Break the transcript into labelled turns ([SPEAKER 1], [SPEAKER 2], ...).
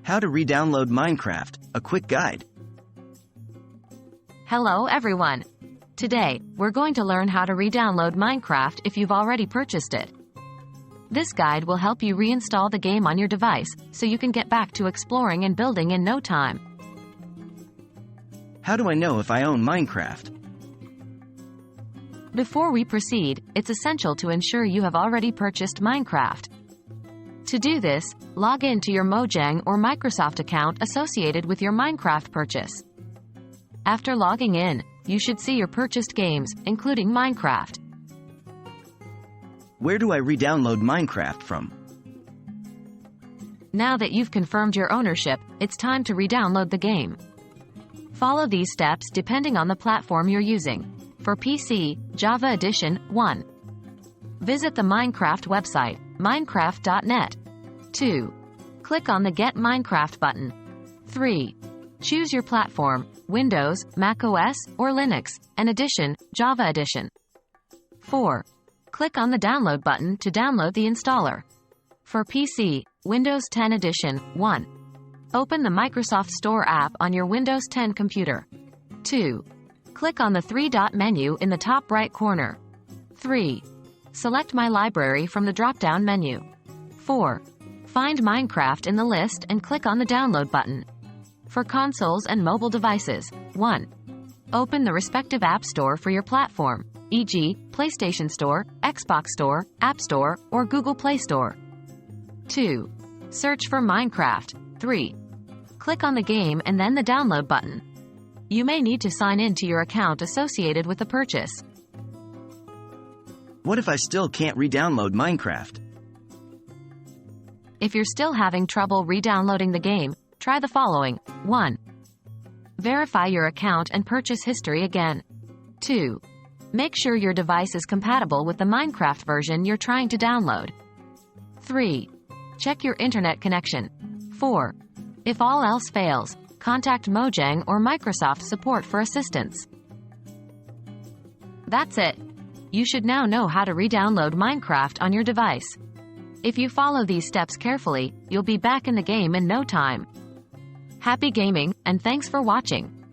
[SPEAKER 1] How to re-download Minecraft, a quick guide.
[SPEAKER 2] Hello everyone! Today, we're going to learn how to re-download Minecraft if you've already purchased it. This guide will help you reinstall the game on your device, so you can get back to exploring and building in no time.
[SPEAKER 1] How do I know if I own Minecraft?
[SPEAKER 2] Before we proceed, it's essential to ensure you have already purchased Minecraft. To do this, log in to your Mojang or Microsoft account associated with your Minecraft purchase. After logging in, you should see your purchased games, including Minecraft.
[SPEAKER 1] Where do I re-download Minecraft from?
[SPEAKER 2] Now that you've confirmed your ownership, it's time to re-download the game. Follow these steps depending on the platform you're using. For PC, Java Edition 1. Visit the Minecraft website, minecraft.net. 2. Click on the Get Minecraft button. 3. Choose your platform, Windows, macOS, or Linux, and edition, Java Edition. 4. Click on the Download button to download the installer. For PC, Windows 10 Edition 1. Open the Microsoft Store app on your Windows 10 computer. 2. Click on the three-dot menu in the top right corner. 3. Select My Library from the drop-down menu. 4. Find Minecraft in the list and click on the Download button. For consoles and mobile devices, 1. Open the respective App Store for your platform, e.g., PlayStation Store, Xbox Store, App Store, or Google Play Store. 2. Search for Minecraft. 3. Click on the game and then the Download button. You may need to sign in to your account associated with the purchase.
[SPEAKER 1] What if I still can't re-download Minecraft?
[SPEAKER 2] If you're still having trouble re-downloading the game, try the following. 1. Verify your account and purchase history again. 2. Make sure your device is compatible with the Minecraft version you're trying to download. 3. Check your internet connection. 4. If all else fails, contact Mojang or Microsoft support for assistance. That's it. You should now know how to re-download Minecraft on your device. If you follow these steps carefully, you'll be back in the game in no time. Happy gaming, and thanks for watching.